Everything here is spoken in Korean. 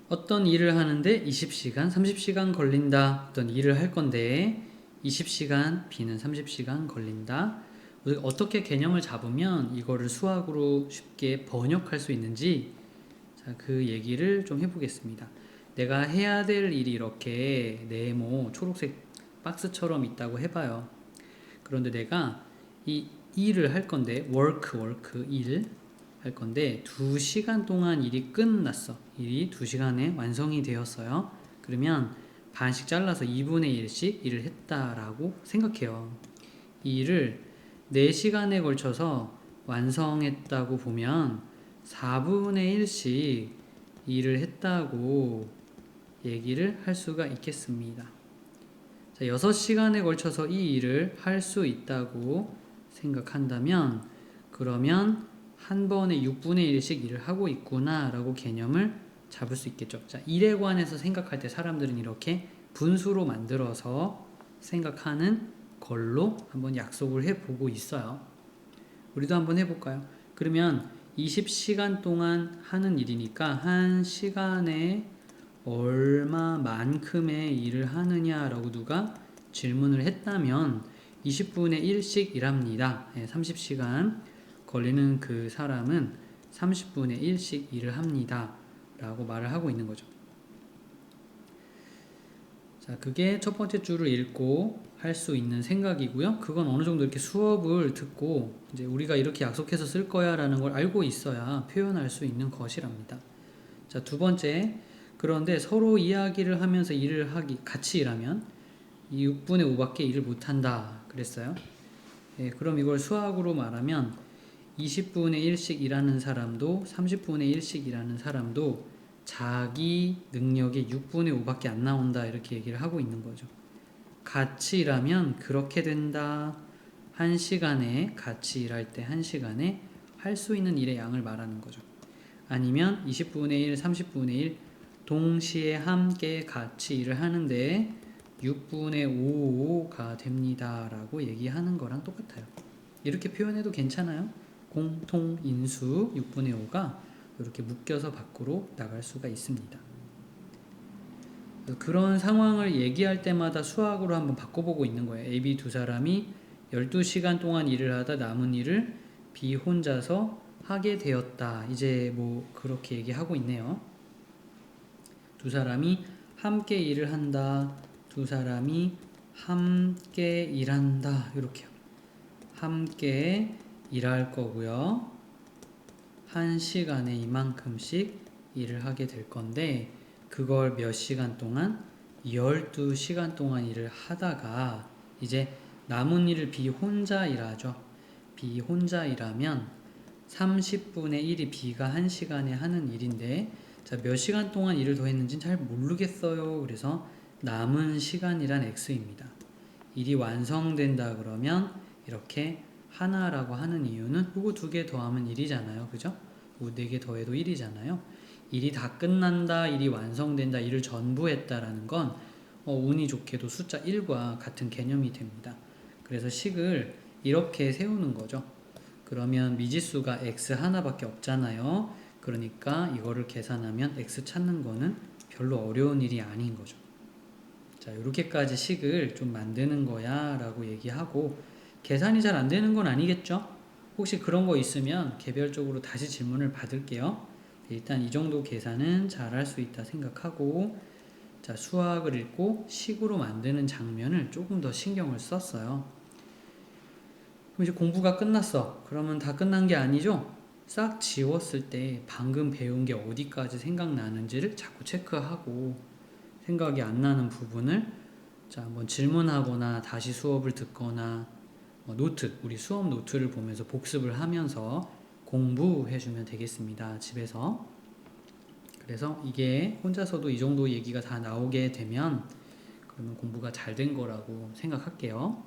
어떤 일을 하는데 20시간, 30시간 걸린다. 어떤 일을 할 건데 20시간, B는 30시간 걸린다. 어떻게 개념을 잡으면 이거를 수학으로 쉽게 번역할 수 있는지 자, 그 얘기를 좀 해보겠습니다. 내가 해야 될 일이 이렇게 네모 초록색 박스처럼 있다고 해봐요. 그런데 내가 이 일을 할 건데 work 일 할 건데 2시간 동안 일이 끝났어. 일이 2시간에 완성이 되었어요. 그러면 반씩 잘라서 2분의 1씩 일을 했다라고 생각해요. 이 일을 4시간에 걸쳐서 완성했다고 보면 4분의 1씩 일을 했다고 얘기를 할 수가 있겠습니다. 자, 6시간에 걸쳐서 이 일을 할 수 있다고 생각한다면 그러면 한 번에 6분의 1씩 일을 하고 있구나 라고 개념을 잡을 수 있겠죠. 자, 일에 관해서 생각할 때 사람들은 이렇게 분수로 만들어서 생각하는 걸로 한번 약속을 해보고 있어요. 우리도 한번 해볼까요? 그러면 20시간 동안 하는 일이니까 1시간에 얼마만큼의 일을 하느냐라고 누가 질문을 했다면 20분의 1씩 일합니다. 30시간 걸리는 그 사람은 30분의 1씩 일을 합니다. 라고 말을 하고 있는 거죠. 자, 그게 첫 번째 줄을 읽고 할 수 있는 생각이고요. 그건 어느 정도 이렇게 수업을 듣고 이제 우리가 이렇게 약속해서 쓸 거야 라는 걸 알고 있어야 표현할 수 있는 것이랍니다. 자, 두 번째. 그런데 서로 이야기를 하면서 같이 일하면 이 6분의 5밖에 일을 못한다. 그랬어요. 예, 그럼 이걸 수학으로 말하면 20분의 1씩 일하는 사람도 30분의 1씩 일하는 사람도 자기 능력의 6분의 5밖에 안 나온다. 이렇게 얘기를 하고 있는 거죠. 같이 일하면 그렇게 된다. 1시간에 같이 일할 때 1시간에 할 수 있는 일의 양을 말하는 거죠. 아니면 20분의 1, 30분의 1 동시에 함께 같이 일을 하는데 6분의 5가 됩니다. 라고 얘기하는 거랑 똑같아요. 이렇게 표현해도 괜찮아요. 공통인수 6분의 5가 이렇게 묶여서 밖으로 나갈 수가 있습니다. 그런 상황을 얘기할 때마다 수학으로 한번 바꿔보고 있는 거예요. A, B 두 사람이 12시간 동안 일을 하다 남은 일을 B 혼자서 하게 되었다. 이제 뭐 그렇게 얘기하고 있네요. 두 사람이 함께 일을 한다. 두 사람이 함께 일한다. 이렇게요. 함께 일할 거고요. 1시간에 이만큼씩 일을 하게 될 건데 그걸 몇 시간 동안? 12시간 동안 일을 하다가 이제 남은 일을 B 혼자 일하죠. B 혼자 일하면 30분의 1이 B가 1시간에 하는 일인데 자, 몇 시간 동안 일을 더 했는지는 잘 모르겠어요. 그래서 남은 시간이란 X입니다. 일이 완성된다 그러면 이렇게 하나라고 하는 이유는 요거 2개 더하면 1이잖아요. 그죠? 요거 4개 더해도 1이잖아요. 일이 다 끝난다, 일이 완성된다, 일을 전부 했다라는 건 운이 좋게도 숫자 1과 같은 개념이 됩니다. 그래서 식을 이렇게 세우는 거죠. 그러면 미지수가 x 하나밖에 없잖아요. 그러니까 이거를 계산하면 x 찾는 거는 별로 어려운 일이 아닌 거죠. 자, 이렇게까지 식을 좀 만드는 거야 라고 얘기하고 계산이 잘 안 되는 건 아니겠죠? 혹시 그런 거 있으면 개별적으로 다시 질문을 받을게요. 일단 이 정도 계산은 잘 할 수 있다 생각하고 자, 수학을 읽고 식으로 만드는 장면을 조금 더 신경을 썼어요. 그럼 이제 공부가 끝났어. 그러면 다 끝난 게 아니죠? 싹 지웠을 때 방금 배운 게 어디까지 생각나는지를 자꾸 체크하고 생각이 안 나는 부분을 자, 한번 질문하거나 다시 수업을 듣거나 노트, 우리 수업 노트를 보면서 복습을 하면서 공부해주면 되겠습니다. 집에서. 그래서 이게 혼자서도 이 정도 얘기가 다 나오게 되면 그러면 공부가 잘 된 거라고 생각할게요.